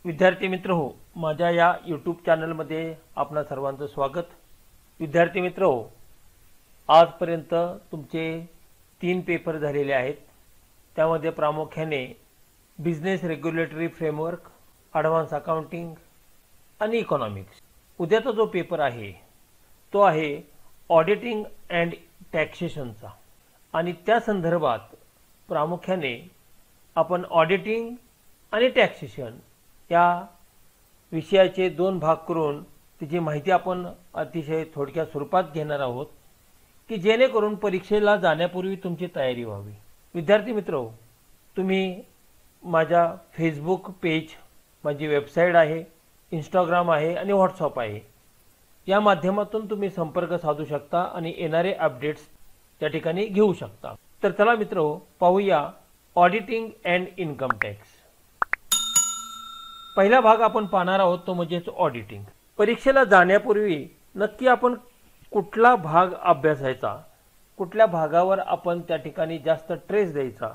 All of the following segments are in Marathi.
विद्यार्थी मित्र हो, माझ्या या यूट्यूब चॅनलमध्ये आपणा सर्वांचं स्वागत। विद्यार्थी मित्र हो, आजपर्यंत तुमचे 3 पेपर झालेले आहेत। त्यामध्ये प्रामुख्याने business regulatory framework, advance accounting आणि इकॉनॉमिक्स। उद्याचा जो पेपर आहे तो आहे ऑडिटिंग अँड टॅक्सेशनचा आणि त्या संदर्भात प्रामुख्याने आपण ऑडिटिंग आणि टॅक्सेशन या विषयाचे 2 भाग करून त्याची माहिती आपण अतिशय थोडक्या स्वरूपात घेणार आहोत की जेणेकरून परीक्षेला जाण्यापूर्वी तुमची तयारी व्हावी। विद्यार्थी मित्र, तुम्ही माझ्या फेसबुक पेज, माझी वेबसाईट आहे, इंस्टाग्राम आहे आणि व्हॉट्सअप आहे, या माध्यमातून तुम्ही संपर्क साधू शकता आणि येणारे अपडेट्स त्या ठिकाणी घेऊ शकता। तर चला मित्र, पाहूया ऑडिटिंग अँड इन्कम टॅक्स। पहिला भाग आपण पाहणार आहोत तो म्हणजे ऑडिटिंग। परीक्षेला जाण्यापूर्वी नक्की आपण कुठला भाग अभ्यासायचा, कुठल्या भागावर आपण त्या ठिकाणी जास्त ट्रेस द्यायचा,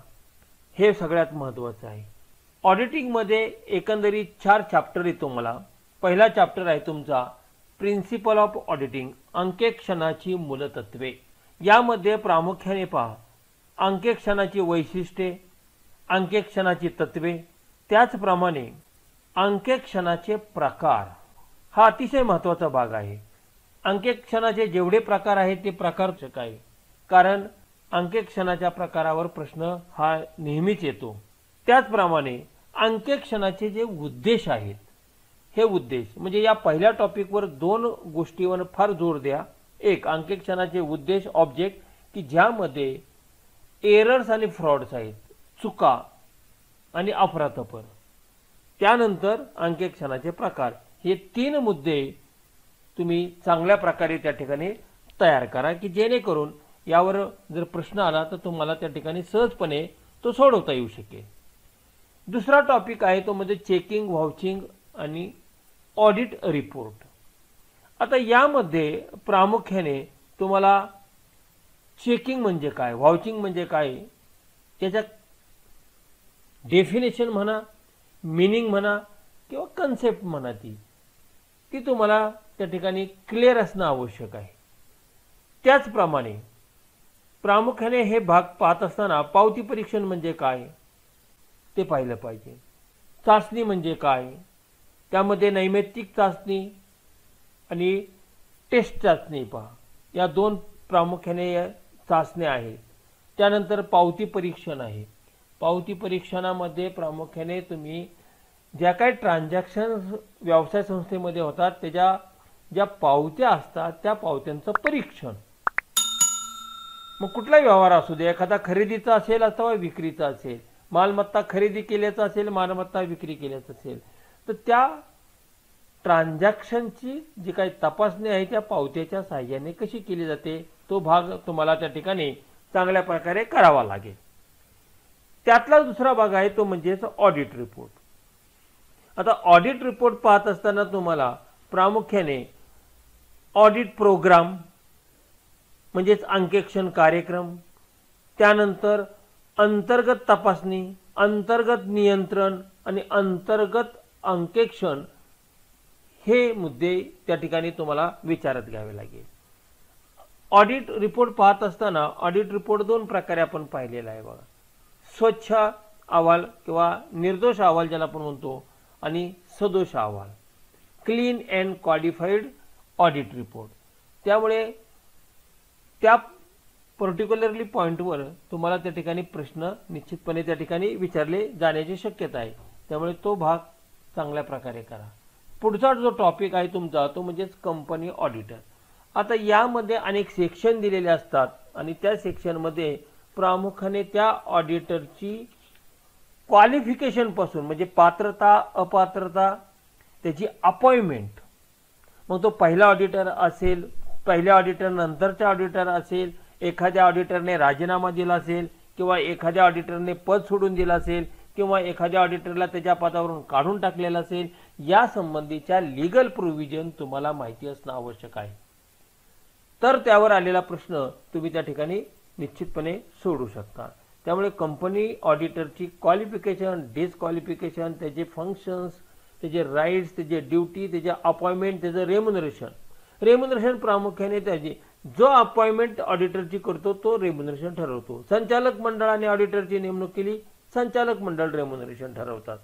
हे सगळ्यात महत्त्वाचं आहे। ऑडिटिंग मध्ये एकंदरीत 4 चॅप्टर आहेत तुम्हाला। पहिला चॅप्टर आहे तुमचा प्रिन्सिपल ऑफ ऑडिटिंग, अंकेक्षणाची मूलतत्वे। यामध्ये प्रामुख्याने पहा अंकेक्षणाची वैशिष्ट्ये, अंकेक्षणाची तत्वे, त्याचप्रमाणे अंकेक्षणाचे प्रकार हा अतिशय महत्त्वाचा भाग आहे। अंकेक्षणाचे जेवढे प्रकार आहेत ते प्रकार काय, कारण अंकेक्षणाच्या प्रकारावर प्रश्न हा नेहमीच येतो। त्याचप्रमाणे अंकेक्षणाचे जे उद्देश आहेत, हे उद्देश म्हणजे या पहिल्या टॉपिकवर 2 गोष्टींवर फार जोर द्या। एक, अंकेक्षणाचे उद्देश ऑब्जेक्ट की ज्यामध्ये एरर्स आणि फ्रॉड्स आहेत, चुका आणि अफरातफर। त्यानंतर अंकेक्षणाचे प्रकार, हे 3 मुद्दे तुम्ही चांगल्या प्रकारे त्या ठिकाणी तयार करा की जेणेकरून यावर जर प्रश्न आला तर तुम्हाला त्या ठिकाणी सहजपणे तो सोडवता येऊ शकेल। दुसरा टॉपिक आहे तो म्हणजे चेकिंग, व्हाउचिंग आणि ऑडिट रिपोर्ट। आता यामध्ये प्रामुख्याने तुम्हाला चेकिंग म्हणजे काय, व्हाउचिंग म्हणजे काय, त्याच्या डेफिनेशन म्हणा, मीनिंग म्हणा किंवा कन्सेप्ट म्हणा, ती तुम्हाला त्या ठिकाणी क्लिअर असणं आवश्यक आहे। त्याचप्रमाणे प्रामुख्याने हे भाग पाहत असताना पावती परीक्षण म्हणजे काय ते पाहिलं पाहिजे। चाचणी म्हणजे काय, त्यामध्ये नैमित्तिक चाचणी आणि टेस्ट चाचणी पहा, या 2 प्रामुख्याने चाचण्या आहेत। त्यानंतर पावती परीक्षण आहे। पावती परीक्षणामध्ये प्रामुख्याने तुम्ही ज्या काही ट्रान्झॅक्शन व्यवसाय संस्थेमध्ये होतात त्याच्या ज्या पावत्या असतात त्या पावत्यांचं परीक्षण, मग कुठला व्यवहार असू दे, एखादा खरेदीचा असेल अथवा विक्रीचा असेल, मालमत्ता खरेदी केल्याचा असेल, मालमत्ता विक्री केल्याचा असेल, तर त्या ट्रान्झॅक्शनची जी काही तपासणी आहे त्या पावत्याच्या साहाय्याने कशी केली जाते, तो भाग तुम्हाला त्या ठिकाणी चांगल्या प्रकारे करावा लागेल। त्यातला दुसरा भाग आहे तो म्हणजे ऑडिट रिपोर्ट। आता ऑडिट रिपोर्ट पाहत असताना तुम्हाला प्रामुख्याने ऑडिट प्रोग्राम म्हणजेच अंकेक्षण कार्यक्रम, त्यानंतर अंतर्गत तपासणी, अंतर्गत नियंत्रण आणि अंतर्गत अंकेक्षण हे मुद्दे त्या ठिकाणी तुम्हाला विचारात घ्यावे लागेल। ऑडिट रिपोर्ट पाहत असताना ऑडिट रिपोर्ट 2 प्रकारे आपण पाहिलेला आहे बघा, स्वच्छ अहवाल किंवा निर्दोष अहवाल ज्याला आपण म्हणतो आणि सदोष अहवाल, clean and qualified audit report. त्यामुळे त्या पर्टिक्युलरली पॉइंटवर तुम्हाला त्या ठिकाणी प्रश्न निश्चितपणे त्या ठिकाणी विचारले जाण्याची शक्यता आहे, त्यामुळे तो भाग चांगल्या प्रकारे करा। पुढचा जो टॉपिक आहे तुमचा तो म्हणजे कंपनी ऑडिटर। आता यामध्ये अनेक सेक्शन दिलेले असतात आणि त्या सेक्शनमध्ये प्रामुख्याने त्या ऑडिटरची क्वालिफिकेशन पासून म्हणजे पात्रता, अपात्रता, त्याची अपॉइंटमेंट, मग तो पहिला ऑडिटर असेल, पहिल्या ऑडिटर नंतरचा ऑडिटर असेल, एखाद्या ऑडिटरने राजीनामा दिला असेल किंवा एखाद्या ऑडिटरने पद सोडून दिलं असेल किंवा एखाद्या ऑडिटरला त्याच्या पदावरून काढून टाकलेलं असेल, या संबंधीच्या लीगल प्रोव्हिजन तुम्हाला माहिती असणं आवश्यक आहे। तर त्यावर आलेला प्रश्न तुम्ही त्या ठिकाणी निश्चितपणे सोडू शकता। त्यामुळे कंपनी ऑडिटरची क्वालिफिकेशन, डिस्क्वालिफिकेशन, त्याचे फंक्शन्स, त्याचे राईट्स, त्याचे ड्युटी, त्याचे अपॉइंटमेंट, त्याचं रेम्युनरेशन प्रामुख्याने त्याची जो अपॉइंटमेंट ऑडिटरची करतो तो रेम्युनरेशन ठरवतो. संचालक मंडळाने ऑडिटरची नेमणूक केली, संचालक मंडळ रेम्युनरेशन ठरवतात.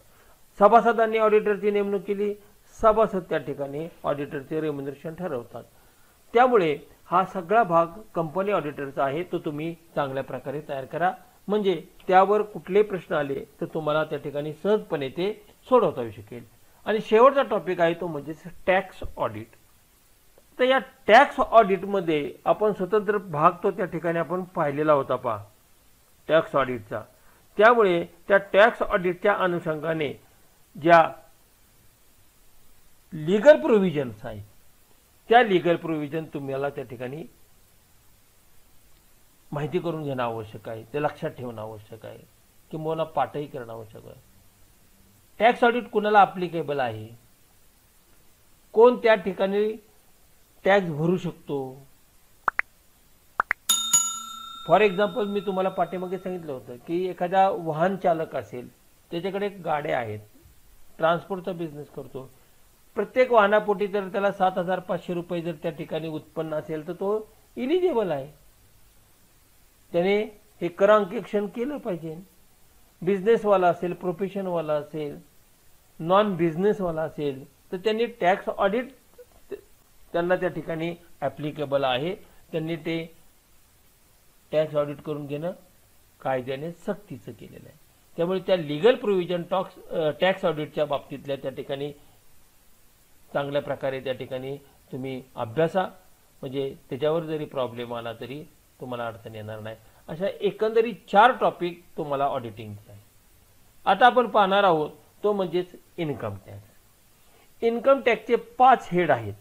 सभासदांनी ऑडिटरची नेमणूक केली, सभासद त्या ठिकाणी ऑडिटरचे रेम्युनरेशन ठरवतात. त्यामुळे हा सगळा भाग कंपनी ऑडिटरचा आहे, तो तुम्ही चांगल्या प्रकारे तयार करा, म्हणजे त्यावर कुठले प्रश्न आले तर तुम्हाला त्या ठिकाणी सहजपणे ते सोडवता येऊ शकेल. आणि शेवटचा टॉपिक आहे तो म्हणजे टॅक्स ऑडिट. तर या टॅक्स ऑडिटमध्ये आपण स्वतंत्र भाग तो त्या ठिकाणी आपण पाहिलेला होता पहा टॅक्स ऑडिटचा. त्यामुळे त्या टॅक्स ऑडिटच्या अनुषंगाने ज्या लीगल प्रोव्हिजन्स आहेत त्या लीगल प्रोव्हिजन तुम्हाला त्या ठिकाणी माहिती करून घेणं आवश्यक आहे, ते लक्षात ठेवणं आवश्यक आहे, किंवा पाठही करणं आवश्यक आहे. टॅक्स ऑडिट कुणाला ॲप्लिकेबल आहे, कोण त्या ठिकाणी टॅक्स भरू शकतो. फॉर एक्झाम्पल मी तुम्हाला पाठीमागे सांगितलं होतं की एखादा वाहन चालक असेल, त्याच्याकडे गाड्या आहेत, ट्रान्सपोर्टचा बिझनेस करतो, प्रत्येक वाहनापोटी जर त्याला 7,500 रुपये जर त्या ठिकाणी उत्पन्न असेल तर तो इलिजिबल आहे, त्याने हे करांकेक्षण केलं पाहिजे. बिझनेसवाला असेल, प्रोफेशनवाला असेल, नॉन बिझनेसवाला असेल तर त्यांनी टॅक्स ऑडिट त्यांना त्या ठिकाणी ॲप्लिकेबल आहे, त्यांनी ते टॅक्स ऑडिट करून घेणं कायद्याने सक्तीचं केलेलं आहे. त्यामुळे त्या लीगल प्रोव्हिजन टॅक्स ऑडिटच्या बाबतीतल्या त्या ठिकाणी चांगल्या प्रकारे त्या ठिकाणी तुम्ही अभ्यासा, म्हणजे त्याच्यावर जरी प्रॉब्लेम आला तरी तुम्हाला अडचण येणार नाही. अशा एकंदरीत 4 टॉपिक तुम्हाला ऑडिटिंगचे आहे. आता आपण पाहणार आहोत तो म्हणजेच इन्कम टॅक्स. इन्कम टॅक्सचे 5 हेड आहेत.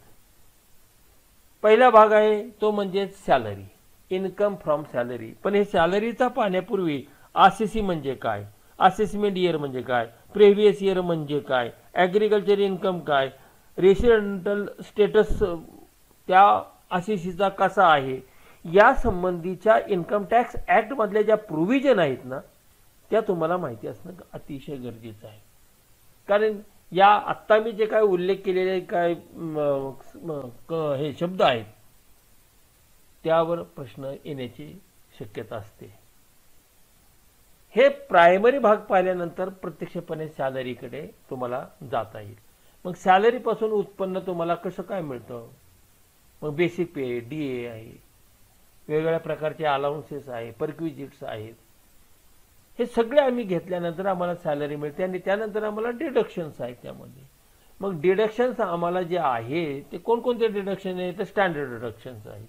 पहिला भाग आहे तो म्हणजे सॅलरी, इन्कम फ्रॉम सॅलरी. पण हे सॅलरीचा पाहण्यापूर्वी आरसीसी म्हणजे काय, असेसमेंट इयर म्हणजे काय, प्रेव्हियस इयर म्हणजे काय, ॲग्रिकल्चर इन्कम काय, रेसिडेंटल स्टेटस त्या आरसीसीचा कसा आहे, या संबंधीच्या इन्कम टॅक्स ऍक्ट मधल्या ज्या प्रोव्हिजन आहेत ना त्या तुम्हाला माहिती असणं अतिशय गरजेचं आहे. कारण या आत्ता मी जे काय उल्लेख केलेले काय हे शब्द आहेत त्यावर प्रश्न येण्याची शक्यता असते. हे प्रायमरी भाग पाहिल्यानंतर प्रत्यक्षपणे सॅलरीकडे तुम्हाला जाता येईल. मग सॅलरी पासून उत्पन्न तुम्हाला कसं काय मिळतं, मग बेसिक पे, डीए आहे, वेगवेगळ्या प्रकारचे अलाउन्सेस आहे, परक्विजिट्स आहेत, हे सगळे आम्ही घेतल्यानंतर आम्हाला सॅलरी मिळते. आणि त्यानंतर आम्हाला डिडक्शन्स आहेत त्यामध्ये. मग डिडक्शन्स आम्हाला जे आहे ते कोणकोणते डिडक्शन आहे तर स्टँडर्ड डिडक्शन्स आहेत.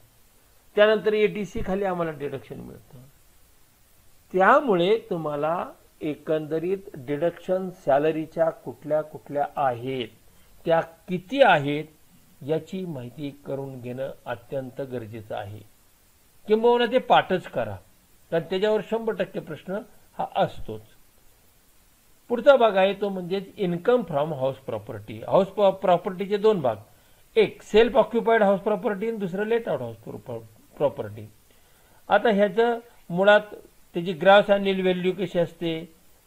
त्यानंतर एटीसी खाली आम्हाला डिडक्शन मिळतं. त्यामुळे तुम्हाला एकंदरीत डिडक्शन सॅलरीच्या कुठल्या कुठल्या आहेत, त्या किती आहेत याची माहिती करून घेणं अत्यंत गरजेचं आहे, किंबहुना ते पाठच करा, कारण त्याच्यावर 100% प्रश्न हा असतोच. पुढचा भाग आहे तो म्हणजे income from house property. House प्रॉपर्टीचे 2 भाग, एक सेल्फ ऑक्युपाइड हाऊस प्रॉपर्टी आणि दुसरं लेट आउट हाऊस प्रॉपर्टी. आता ह्याचं मुळात त्याची ग्रॉस अॅन्युअल व्हॅल्यू कशी असते,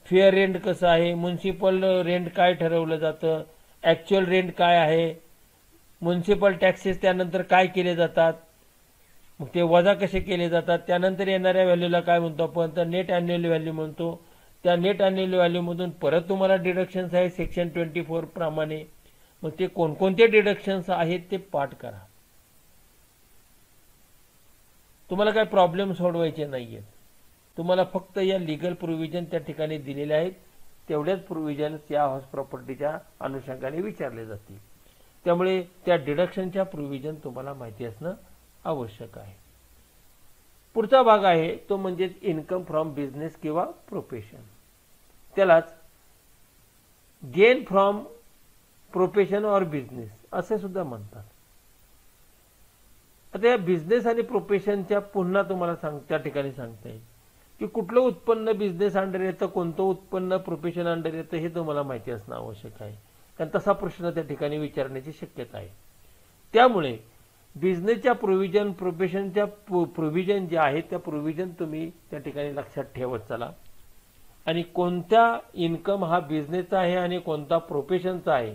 फेअर रेंट कसं आहे, म्युन्सिपल रेंट काय ठरवलं जातं, ॲक्च्युअल रेंट काय आहे, म्युन्सिपल टॅक्सेस त्यानंतर काय केले जातात, मग ते वजा कसे केले जातात, त्यानंतर येणाऱ्या व्हॅल्यूला काय म्हणतो आपण तर नेट अॅन्युअल व्हॅल्यू म्हणतो. त्या नेट अॅन्युअल व्हॅल्यूमधून परत तुम्हाला डिडक्शन्स आहेत सेक्शन 24 प्रमाणे. मग ते कोणकोणते डिडक्शन्स आहेत ते पाठ करा. तुम्हाला काय प्रॉब्लेम सोडवायचे नाहीयेत, तुम्हाला फक्त या लीगल प्रोव्हिजन त्या ठिकाणी दिलेले आहेत तेवढ्याच प्रोव्हिजन्स या हाऊस प्रॉपर्टीच्या अनुषंगाने विचारले जातील. त्यामुळे त्या डिडक्शनच्या प्रोव्हिजन तुम्हाला माहिती असणं आवश्यक आहे. पुढचा भाग आहे तो म्हणजे इन्कम फ्रॉम बिझनेस किंवा प्रोफेशन, त्यालाच गेन फ्रॉम प्रोफेशन और बिझनेस असे सुद्धा म्हणतात. आता या बिझनेस आणि प्रोफेशनच्या पुन्हा तुम्हाला त्या ठिकाणी सांगता येईल की कुठलं उत्पन्न बिझनेस अंडर येतं, कोणतं उत्पन्न प्रोफेशन अंडर येतं हे तुम्हाला माहिती असणं आवश्यक आहे, कारण तसा प्रश्न त्या ठिकाणी विचारण्याची शक्यता आहे. त्यामुळे बिझनेसच्या प्रोव्हिजन, प्रोफेशनच्या प्रोव्हिजन जे आहेत त्या प्रोव्हिजन तुम्ही त्या ठिकाणी लक्षात ठेवत चला. आणि कोणत्या इन्कम हा बिझनेसचा आहे आणि कोणता प्रोफेशनचा आहे,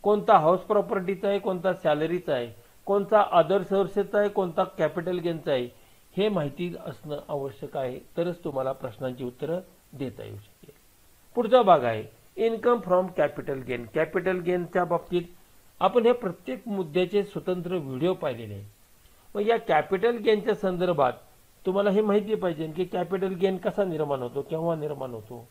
कोणता हाऊस प्रॉपर्टीचा आहे, कोणता सॅलरीचा आहे, कोणता अदर सोर्सेसचा आहे, कोणता कॅपिटल गेनचा आहे, हे माहिती असणं आवश्यक आहे. तरच तुम्हाला प्रश्नांची उत्तरं देता येऊ शकेल. पुढचा भाग आहे income from capital gain. Capital गेनच्या बाबतीत आपण हे प्रत्येक मुद्द्याचे स्वतंत्र व्हिडिओ पाहिलेले आहे. मग या कॅपिटल गेनच्या संदर्भात तुम्हाला हे माहिती पाहिजे की कॅपिटल गेन कसा निर्माण होतो, केव्हा निर्माण होतो,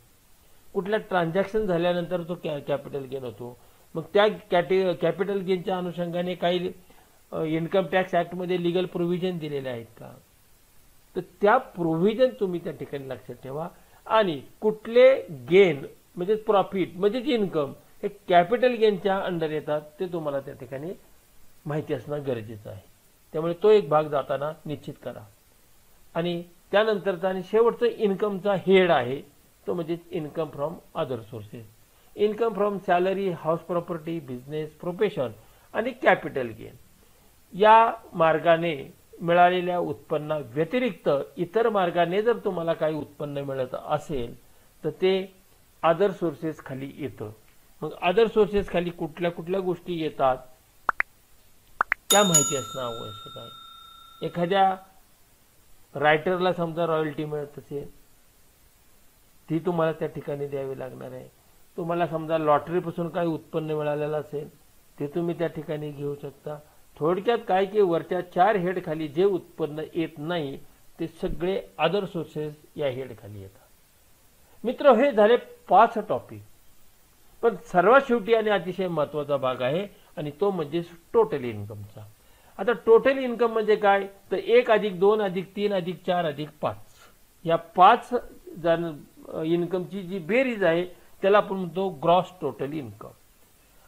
कुठल्या ट्रान्झॅक्शन झाल्यानंतर तो कॅपिटल गेन होतो. मग त्या कॅपिटल गेनच्या अनुषंगाने काही इन्कम टॅक्स ॲक्टमध्ये लिगल प्रोव्हिजन दिलेले आहेत का, तर त्या प्रोव्हिजन तुम्ही त्या ठिकाणी लक्षात ठेवा. आणि कुठले गेन म्हणजे प्रॉफिट म्हणजे इन्कम हे कॅपिटल गेनच्या अंडर येतात ते तुम्हाला त्या ठिकाणी माहिती असणं गरजेचं आहे. त्यामुळे तो एक भाग जाताना निश्चित करा. आणि त्यानंतरचा आणि शेवटचा इन्कमचा हेड आहे तो म्हणजे income from other sources. Income from salary, house property, business, profession आणि कॅपिटल गेन या मार्गाने मिळालेल्या उत्पन्ना व्यतिरिक्त इतर मार्गाने जर तुम्हाला काही उत्पन्न मिळत असेल तर ते अदर सोर्सेस खाली येतं. मग अदर सोर्सेस खाली कुठल्या कुठल्या गोष्टी येतात त्या माहिती असणं आवश्यक आहे. एखाद्या रायटरला समजा रॉयल्टी मिळत असेल ती तुम्हाला त्या ठिकाणी द्यावी लागणार आहे. तुम्हाला समजा लॉटरीपासून काही उत्पन्न मिळालेलं असेल ते तुम्ही त्या ठिकाणी घेऊ शकता. थोडक्यात काय की वरच्या 4 हेड खाली जे उत्पन्न येत नाही ते सगळे अदर सोर्सेस या हेड खाली येतात. मित्र, हे झाले 5 टॉपिक. पण सर्वात शेवटी आणि अतिशय महत्त्वाचा भाग आहे आणि तो म्हणजे टोटल इन्कमचा. आता टोटल इन्कम म्हणजे काय, तर 1 + 2 + 3 + 4 + 5 या 5 इन्कमची जी बेरीज आहे त्याला आपण म्हणतो ग्रॉस टोटल इन्कम.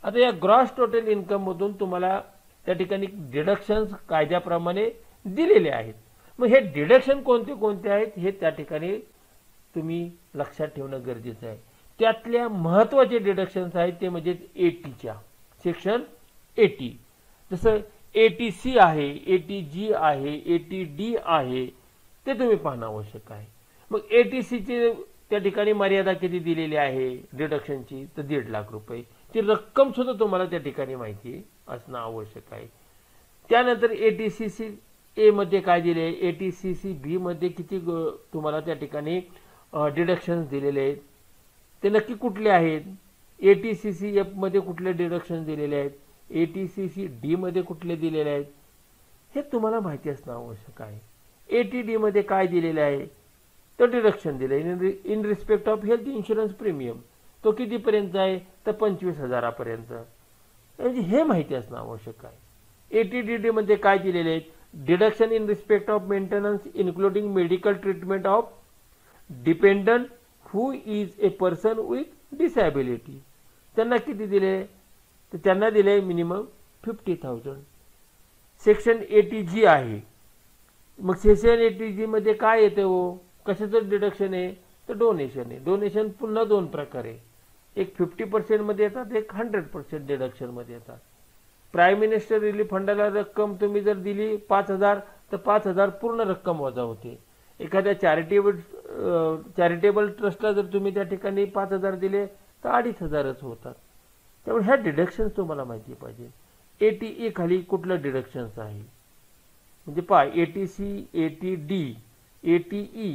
आता या ग्रॉस टोटल इन्कम मधून तुम्हाला त्या ठिकाणी डिडक्शन्स कायद्याप्रमाणे दिलेले आहेत. मग हे डिडक्शन कोणते कोणते आहेत हे त्या ठिकाणी तुम्ही लक्षात ठेवणं गरजेचं आहे. त्यातल्या महत्त्वाचे डिडक्शन्स आहेत ते म्हणजे 80च्या सेक्शन 80, जसं 80C आहे, 80G आहे, 80D आहे, ते तुम्ही पाहणं आवश्यक आहे. मग 80Cची त्या ठिकाणी मर्यादा किती दिलेली आहे डिडक्शनची, तर 1.5 लाख रुपये. ती रक्कम सुद्धा तुम्हाला त्या ठिकाणी माहिती असणं आवश्यक आहे. त्यानंतर 80CC मध्ये काय दिले, 80CC मध्ये किती तुम्हाला त्या ठिकाणी डिडक्शन्स दिलेले आहेत ते नक्की कुठले आहेत, 80CCF मध्ये कुठले डिडक्शन दिलेले आहेत, 80CCD मध्ये कुठले दिलेले आहेत हे तुम्हाला माहिती असणं आवश्यक आहे. 80D मध्ये काय दिलेले आहे, तर डिडक्शन दिले in respect of health insurance premium, तो कितीपर्यंत आहे तर 25,000 म्हणजे हे माहिती असणं आवश्यक आहे. 80DD मध्ये काय दिलेले आहेत, deduction in respect of maintenance including medical treatment of dependent who is a person with disability, त्यांना किती दिले तर त्यांना दिले मिनिमम 50,000. सेक्शन 80G आहे. मग सेक्शन 80G मध्ये काय येते हो, कशाचं डिडक्शन आहे तर डोनेशन आहे. डोनेशन पुन्हा 2 प्रकारे, एक 50% मध्ये येतात, एक 100% डिडक्शन मध्ये येतात. प्राईम मिनिस्टर रिलीफ फंडाला रक्कम तुम्ही जर दिली 5,000 तर 5,000 पूर्ण रक्कम वजा होते. एखाद्या चॅरिटेबल ट्रस्टला जर तुम्ही त्या ठिकाणी 5,000 दिले तर 2,500च होतात. त्यामुळे ह्या डिडक्शन्स तुम्हाला माहिती पाहिजे. 80E खाली कुठलं डिडक्शन्स आहे म्हणजे पहा, 80C, 80D, 80E,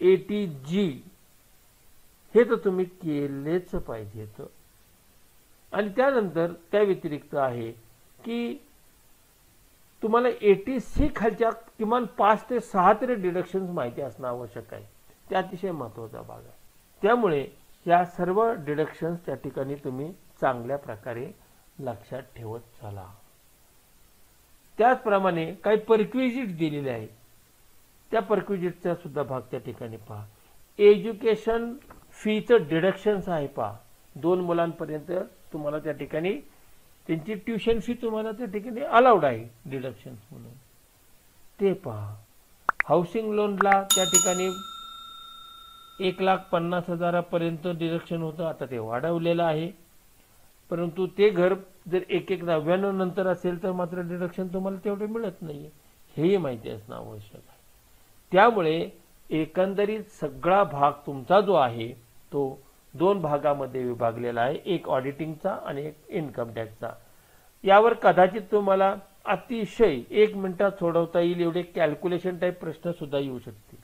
80G हे तर तुम्ही केलेच पाहिजेत. आणि त्यानंतर त्या व्यतिरिक्त आहे की तुम्हाला 80C खालच्या किमान 5 ते 6 तरी डिडक्शन्स माहिती असणं आवश्यक आहे. ते अतिशय महत्त्वाचा भाग आहे. त्यामुळे या सर्व डिडक्शन्स त्या ठिकाणी तुम्ही चांगल्या प्रकारे लक्षात ठेवत चला. त्याचप्रमाणे काही परक्विजिट दिलेले आहेत, त्या परक्विजिटचा सुद्धा भाग त्या ठिकाणी पहा. एज्युकेशन फीचं डिडक्शन्स आहे पहा, 2 मुलांपर्यंत तुम्हाला त्या ठिकाणी त्यांची ट्युशन फी तुम्हाला त्या ठिकाणी अलाउड आहे डिडक्शन्स म्हणून, ते पहा. हाऊसिंग लोनला त्या ठिकाणी 1,50,000 डिडक्शन होतं, आता ते वाढवलेलं आहे. परंतु ते घर जर 1,99 नंतर असेल तर मात्र डिडक्शन तुम्हाला तेवढे मिळत नाही, हेही माहिती असणं आवश्यक आहे. त्यामुळे एकंदरीत सगळा भाग तुमचा जो आहे तो 2 भागामध्ये विभागलेला आहे, एक ऑडिटिंगचा आणि एक इन्कम टॅक्सचा. यावर कदाचित तुम्हाला अतिशय 1 मिनिटात सोडवता येईल एवढे कॅल्क्युलेशन टाईप प्रश्न सुद्धा येऊ शकतील.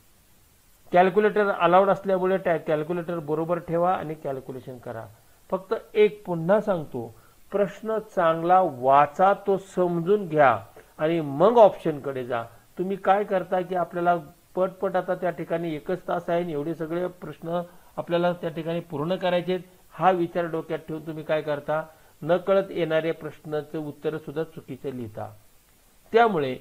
कॅल्क्युलेटर अलाउड असल्यामुळे कॅल्क्युलेटर बरोबर ठेवा आणि कॅल्क्युलेशन करा. फक्त एक पुन्हा सांगतो, प्रश्न चांगला वाचा, तो समजून घ्या आणि मग ऑप्शनकडे जा. तुम्ही काय करता की आपल्याला पटपट आता त्या ठिकाणी 1 तास आहे आणि एवढे सगळे प्रश्न आपल्याला त्या ठिकाणी पूर्ण करायचे, हा विचार डोक्यात ठेवून तुम्ही काय करता, नकळत येणारे प्रश्नाचे उत्तर सुद्धा चुकीचे लिहिता. त्यामुळे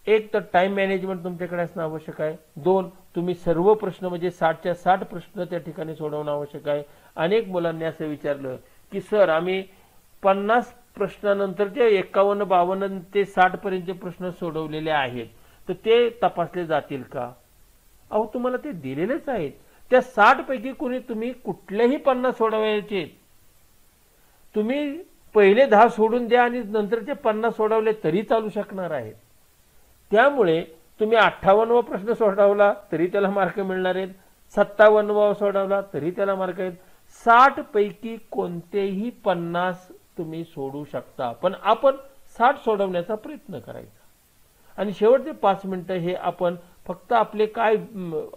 एक तर टाइम मॅनेजमेंट तुमच्याकडे असणं आवश्यक आहे. 2 तुम्ही सर्व प्रश्न म्हणजे 60च्या 60 प्रश्न त्या ठिकाणी सोडवणं आवश्यक आहे. अनेक मुलांनी असं विचारलं की सर आम्ही 50 प्रश्नानंतरचे 51, 52 ते 60 पर्यंतचे प्रश्न सोडवलेले आहेत, तर ते तपासले जातील का? अहो तुम्हाला ते दिलेलेच आहेत. त्या 60 पैकी कोणी तुम्ही कुठलेही 50 सोडवायचे, तुम्ही पहिले 10 सोडून द्या आणि नंतरचे 50 सोडवले तरी चालू शकणार आहेत. त्यामुळे तुम्ही 58वा प्रश्न सोडवला तरी त्याला मार्क मिळणार आहेत, 57वा सोडवला तरी त्याला मार्क आहेत. 60 पैकी कोणतेही 50 तुम्ही सोडू शकता, पण आपण 60 सोडवण्याचा प्रयत्न करायचा. आणि शेवटचे 5 मिनिटं हे आपण फक्त आपले काय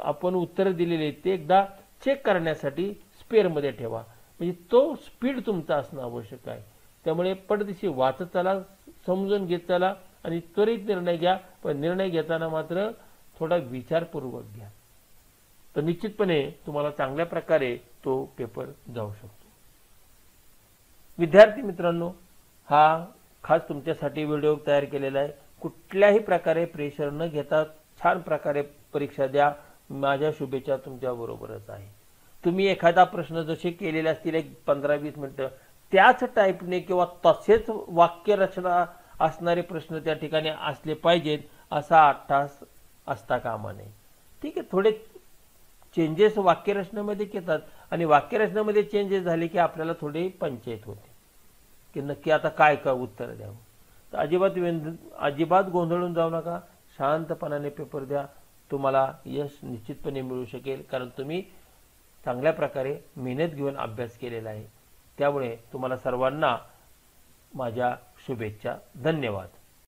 आपण उत्तर दिलेले ते एकदा चेक करण्यासाठी स्पेअरमध्ये ठेवा. म्हणजे तो स्पीड तुमचा असणं आवश्यक आहे. त्यामुळे पटदिशी वाचत चला, समजून घेत चला आणि त्वरित निर्णय घ्या. पण निर्णय घेताना मात्र थोडा विचारपूर्वक घ्या, तर निश्चितपणे तुम्हाला चांगल्या प्रकारे तो पेपर जाऊ शकतो. विद्यार्थी मित्रांनो, हा खास तुमच्यासाठी व्हिडिओ तयार केलेला आहे. कुठल्याही प्रकारे प्रेशर न घेता छान प्रकारे परीक्षा द्या. माझ्या शुभेच्छा तुमच्या बरोबरच आहे. तुम्ही एखादा प्रश्न जसे केलेले असतील 15-20 मिनिटं त्याच टाईपने किंवा तसेच वाक्यरचना असणारे प्रश्न त्या ठिकाणी असले पाहिजेत असा अट्टास असता कामा नये. ठीक आहे, थोडे चेंजेस वाक्यरचनेमध्ये येतात आणि वाक्यरचनेमध्ये चेंजेस झाले की आपल्याला थोडी पंचायत होते की नक्की आता काय उत्तर द्यावं. तर अजिबात गोंधळून जाऊ नका, शांतपणाने पेपर द्या. तुम्हाला यश निश्चितपणे मिळू शकेल, कारण तुम्ही चांगल्या प्रकारे मेहनत घेऊन अभ्यास केलेला आहे. त्यामुळे तुम्हाला सर्वांना माझ्या शुभेच्छा. धन्यवाद.